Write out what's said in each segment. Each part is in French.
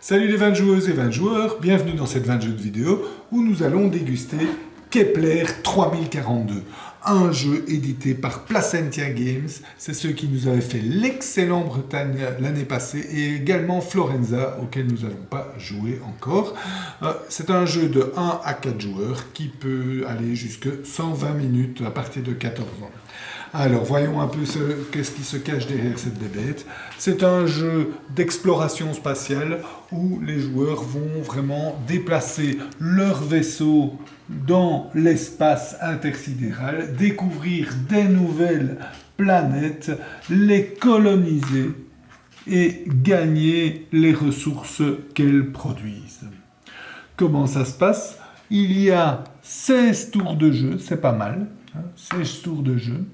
Salut les 20 joueuses et 20 joueurs, bienvenue dans cette 20 jeux de vidéo où nous allons déguster Kepler 3042, un jeu édité par Placentia Games. C'est ceux qui nous avaient fait l'excellent Bretagne l'année passée et également Florenza auquel nous n'avons pas joué encore. C'est un jeu de 1 à 4 joueurs qui peut aller jusqu'à 120 minutes à partir de 14 ans. Alors, voyons un peu qu'est-ce qui se cache derrière cette bébête. C'est un jeu d'exploration spatiale où les joueurs vont vraiment déplacer leur vaisseau dans l'espace intersidéral, découvrir des nouvelles planètes, les coloniser et gagner les ressources qu'elles produisent. Comment ça se passe ? Il y a 16 tours de jeu, c'est pas mal, 16 tours de jeu.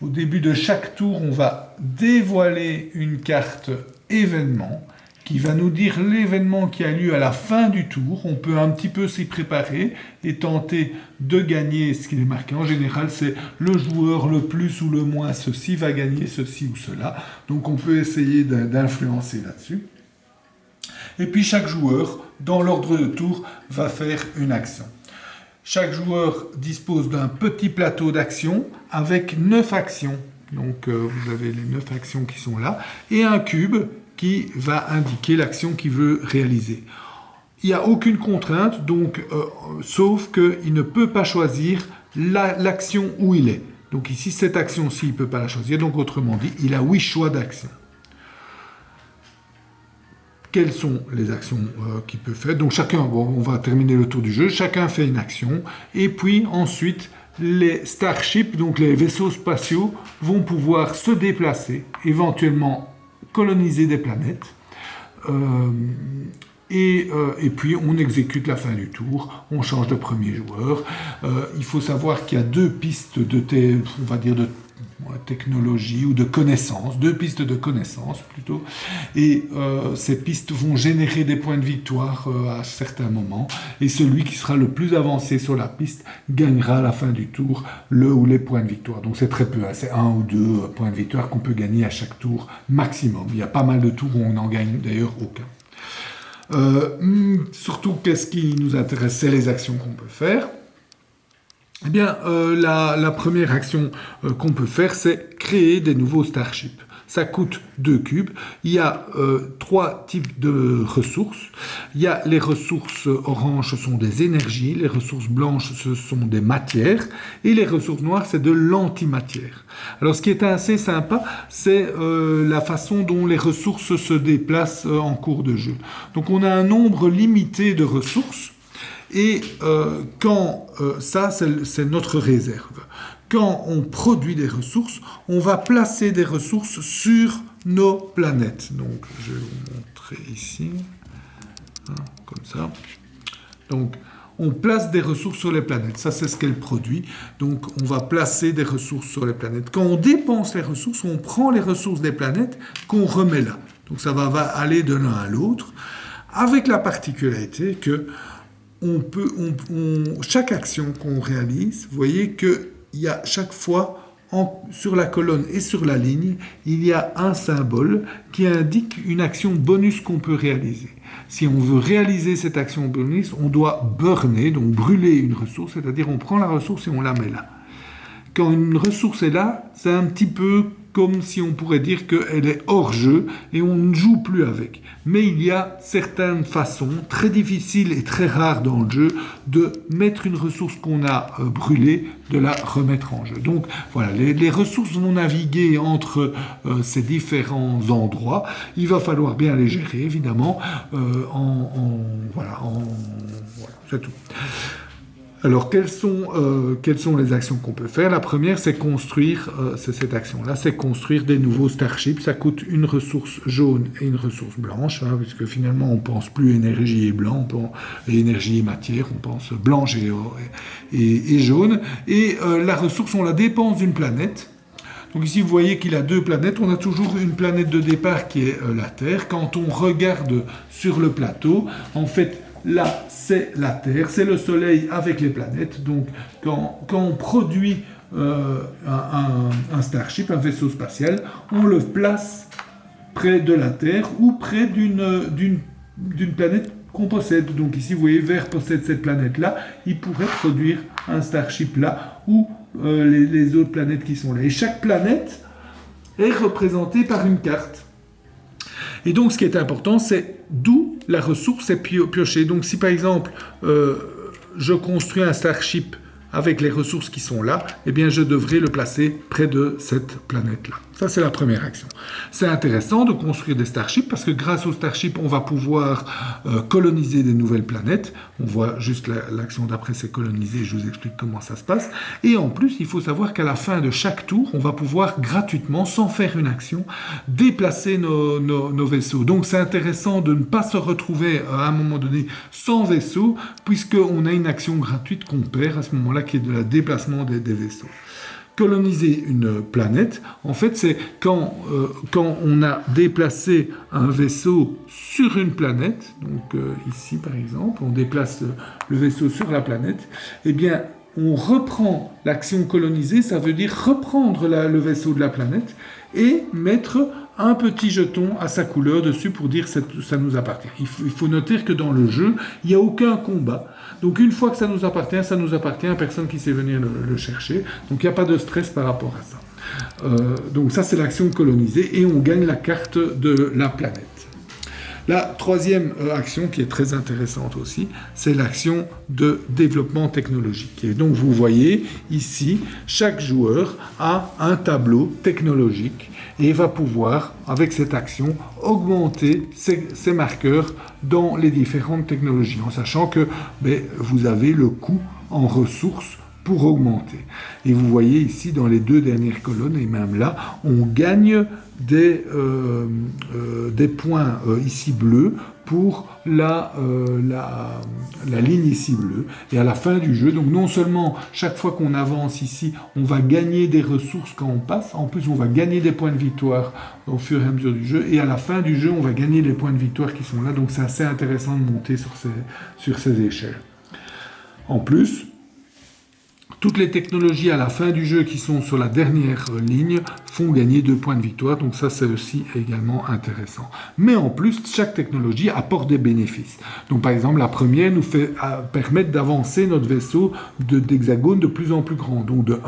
Au début de chaque tour, on va dévoiler une carte événement qui va nous dire l'événement qui a lieu à la fin du tour. On peut un petit peu s'y préparer et tenter de gagner ce qui est marqué. En général, c'est le joueur le plus ou le moins ceci va gagner ceci ou cela. Donc on peut essayer d'influencer là-dessus. Et puis chaque joueur, dans l'ordre de tour, va faire une action. Chaque joueur dispose d'un petit plateau d'actions avec 9 actions. Donc vous avez les 9 actions qui sont là. Et un cube qui va indiquer l'action qu'il veut réaliser. Il n'y a aucune contrainte, donc, sauf qu'il ne peut pas choisir l'action où il est. Donc ici, cette action-ci, il ne peut pas la choisir. Donc autrement dit, il a 8 choix d'actions. Quelles sont les actions qu'il peut faire? Donc chacun, on va terminer le tour du jeu, chacun fait une action, et puis ensuite les starships, donc les vaisseaux spatiaux, vont pouvoir se déplacer, éventuellement coloniser des planètes, et puis on exécute la fin du tour, on change de premier joueur. Il faut savoir qu'il y a deux pistes de technologie ou de connaissances, 2 pistes de connaissances plutôt, et ces pistes vont générer des points de victoire à certains moments, et celui qui sera le plus avancé sur la piste gagnera à la fin du tour le ou les points de victoire. Donc c'est très peu, c'est 1 ou 2 points de victoire qu'on peut gagner à chaque tour maximum. Il y a pas mal de tours où on n'en gagne d'ailleurs aucun. Surtout, qu'est-ce qui nous intéresse, c'est les actions qu'on peut faire. Eh bien, la première action qu'on peut faire, c'est créer des nouveaux starships. Ça coûte 2 cubes. Il y a 3 types de ressources. Il y a les ressources oranges, ce sont des énergies. Les ressources blanches, ce sont des matières. Et les ressources noires, c'est de l'antimatière. Alors, ce qui est assez sympa, c'est la façon dont les ressources se déplacent en cours de jeu. Donc, on a un nombre limité de ressources. Et ça, c'est notre réserve. Quand on produit des ressources, on va placer des ressources sur nos planètes. Donc, je vais vous montrer ici, comme ça. Donc, on place des ressources sur les planètes. Ça, c'est ce qu'elle produit. Donc, on va placer des ressources sur les planètes. Quand on dépense les ressources, on prend les ressources des planètes qu'on remet là. Donc, ça va aller de l'un à l'autre, avec la particularité que chaque action qu'on réalise, vous voyez qu'il y a chaque fois, sur la colonne et sur la ligne, il y a un symbole qui indique une action bonus qu'on peut réaliser. Si on veut réaliser cette action bonus, on doit burner, donc brûler une ressource, c'est-à-dire on prend la ressource et on la met là. Quand une ressource est là, c'est un petit peu comme si on pourrait dire qu'elle est hors jeu et on ne joue plus avec. Mais il y a certaines façons très difficiles et très rares dans le jeu de mettre une ressource qu'on a brûlée, de la remettre en jeu. Donc voilà, les ressources vont naviguer entre ces différents endroits. Il va falloir bien les gérer, évidemment. Voilà, c'est tout. Alors, quelles sont les actions qu'on peut faire? La première, c'est construire, c'est cette action-là, c'est construire des nouveaux starships. Ça coûte une ressource jaune et une ressource blanche, puisque finalement, on pense plus énergie et blanc, et énergie et matière, on pense blanche et jaune. Et la ressource, on la dépense d'une planète. Donc ici, vous voyez qu'il a 2 planètes. On a toujours une planète de départ qui est la Terre. Quand on regarde sur le plateau, en fait, là, c'est la Terre, c'est le Soleil avec les planètes. Donc, quand on produit un starship, un vaisseau spatial, on le place près de la Terre ou près d'une d'une planète qu'on possède. Donc ici, vous voyez, Vert possède cette planète-là, il pourrait produire un Starship là, ou les autres planètes qui sont là. Et chaque planète est représentée par une carte. Et donc, ce qui est important, c'est d'où la ressource est piochée. Donc, si par exemple, je construis un Starship avec les ressources qui sont là, eh bien, je devrais le placer près de cette planète-là. Ça, c'est la première action. C'est intéressant de construire des Starships parce que grâce aux Starships, on va pouvoir coloniser des nouvelles planètes. On voit juste l'action d'après, c'est coloniser. Je vous explique comment ça se passe. Et en plus, il faut savoir qu'à la fin de chaque tour, on va pouvoir gratuitement, sans faire une action, déplacer nos vaisseaux. Donc, c'est intéressant de ne pas se retrouver à un moment donné sans vaisseau, puisqu'on a une action gratuite qu'on perd à ce moment-là, qui est de la déplacement des vaisseaux. Coloniser une planète, en fait, c'est quand on a déplacé un vaisseau sur une planète, donc ici par exemple, on déplace le vaisseau sur la planète, eh bien, on reprend l'action coloniser, ça veut dire reprendre le vaisseau de la planète et mettre un petit jeton à sa couleur dessus pour dire que ça nous appartient. Il faut noter que dans le jeu, il n'y a aucun combat. Donc une fois que ça nous appartient à personne qui sait venir le chercher. Donc il n'y a pas de stress par rapport à ça. Donc ça, c'est l'action coloniser et on gagne la carte de la planète. La troisième action qui est très intéressante aussi, c'est l'action de développement technologique. Et donc vous voyez ici, chaque joueur a un tableau technologique et va pouvoir, avec cette action, augmenter ses marqueurs dans les différentes technologies, en sachant que vous avez le coût en ressources pour augmenter. Et vous voyez ici, dans les deux dernières colonnes, et même là, on gagne des points ici bleus pour la ligne ici bleue. Et à la fin du jeu, donc non seulement chaque fois qu'on avance ici, on va gagner des ressources quand on passe, en plus on va gagner des points de victoire au fur et à mesure du jeu, et à la fin du jeu, on va gagner les points de victoire qui sont là, donc c'est assez intéressant de monter sur ces échelles. En plus, toutes les technologies à la fin du jeu qui sont sur la dernière ligne font gagner 2 points de victoire, donc ça c'est aussi également intéressant. Mais en plus, chaque technologie apporte des bénéfices. Donc par exemple, la première nous fait permettre d'avancer notre vaisseau d'hexagones de plus en plus grand, donc de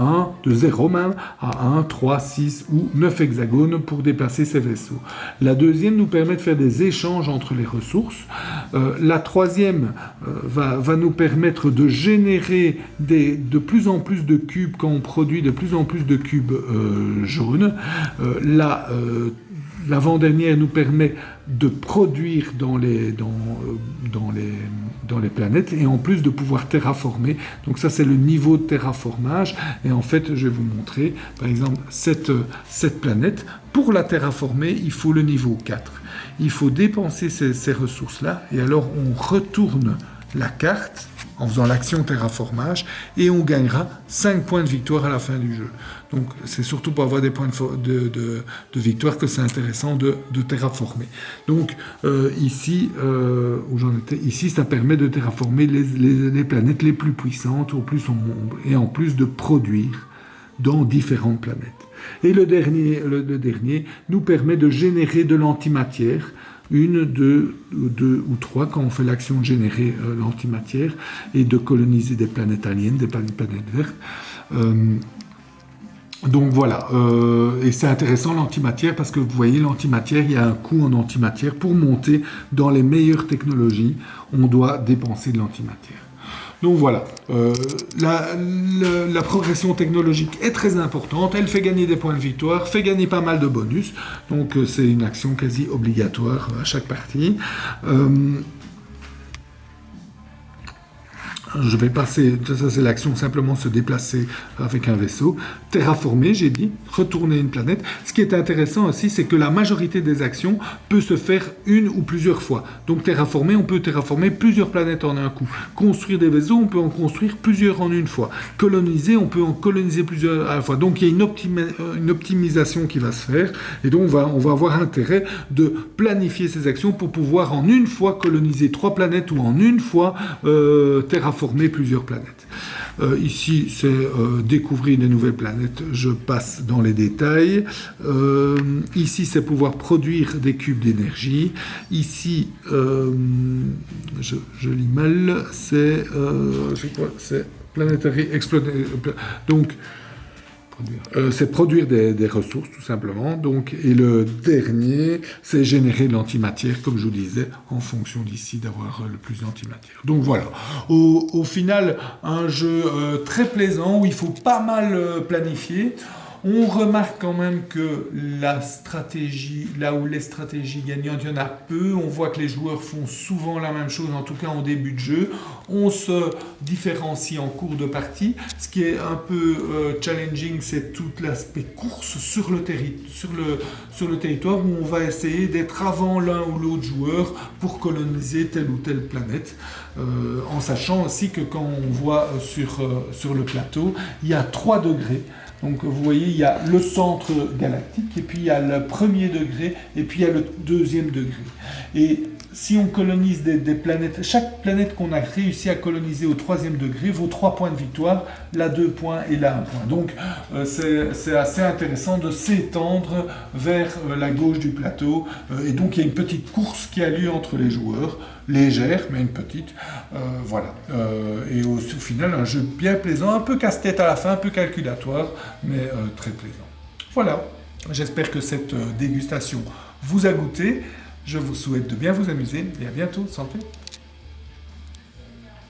0 même, à 1, 3, 6 ou 9 hexagones pour déplacer ces vaisseaux. La deuxième nous permet de faire des échanges entre les ressources. La troisième va nous permettre de générer de plus en plus de cubes quand on produit de plus en plus de cubes jaunes. L'avant-dernière nous permet de produire dans les planètes et en plus de pouvoir terraformer. Donc ça, c'est le niveau de terraformage. Et en fait, je vais vous montrer, par exemple, cette planète. Pour la terraformer, il faut le niveau 4. Il faut dépenser ces ressources-là et alors on retourne la carte en faisant l'action terraformage et on gagnera 5 points de victoire à la fin du jeu. Donc c'est surtout pour avoir des points de victoire que c'est intéressant de terraformer. Donc ici, où j'en étais, ici ça permet de terraformer les planètes les plus puissantes au plus et en plus de produire dans différentes planètes. Et le dernier nous permet de générer de l'antimatière, 1, 2 ou 3 quand on fait l'action de générer l'antimatière et de coloniser des planètes aliens, des planètes vertes. Donc voilà, et c'est intéressant l'antimatière parce que vous voyez l'antimatière, il y a un coût en antimatière. Pour monter dans les meilleures technologies, on doit dépenser de l'antimatière. Donc voilà, la progression technologique est très importante, elle fait gagner des points de victoire, fait gagner pas mal de bonus, donc c'est une action quasi obligatoire à chaque partie. Je vais passer, ça c'est l'action simplement se déplacer avec un vaisseau, terraformer, j'ai dit, retourner une planète. Ce qui est intéressant aussi, c'est que la majorité des actions peut se faire une ou plusieurs fois. Donc terraformer, on peut terraformer plusieurs planètes en un coup. Construire des vaisseaux, on peut en construire plusieurs en une fois. Coloniser, on peut en coloniser plusieurs à la fois. Donc il y a une optimisation qui va se faire, et donc on va avoir intérêt de planifier ces actions pour pouvoir en une fois coloniser 3 planètes ou en une fois terraformer plusieurs planètes. Ici, c'est découvrir des nouvelles planètes. Je passe dans les détails. Ici, c'est pouvoir produire des cubes d'énergie. Ici, je lis mal, c'est Planetary Exploration. Donc, c'est produire des ressources, tout simplement. Donc, et le dernier, c'est générer de l'antimatière, comme je vous disais, en fonction d'ici d'avoir le plus d'antimatière. Donc voilà. Au final, un jeu très plaisant où il faut pas mal planifier. On remarque quand même que la stratégie, là où les stratégies gagnantes, il y en a peu. On voit que les joueurs font souvent la même chose, en tout cas en début de jeu. On se différencie en cours de partie. Ce qui est un peu challenging, c'est tout l'aspect course sur le territoire où on va essayer d'être avant l'un ou l'autre joueur pour coloniser telle ou telle planète. En sachant aussi que quand on voit sur le plateau, il y a 3 degrés. Donc vous voyez, il y a le centre galactique, et puis il y a le premier degré, et puis il y a le deuxième degré. Et si on colonise des planètes, chaque planète qu'on a réussi à coloniser au 3e degré vaut 3 points de victoire, là 2 points et là 1 point. Donc c'est assez intéressant de s'étendre vers la gauche du plateau. Et donc il y a une petite course qui a lieu entre les joueurs, légère, mais une petite. Voilà. Et au final, un jeu bien plaisant, un peu casse-tête à la fin, un peu calculatoire, mais très plaisant. Voilà. J'espère que cette dégustation vous a goûté. Je vous souhaite de bien vous amuser et à bientôt. Santé!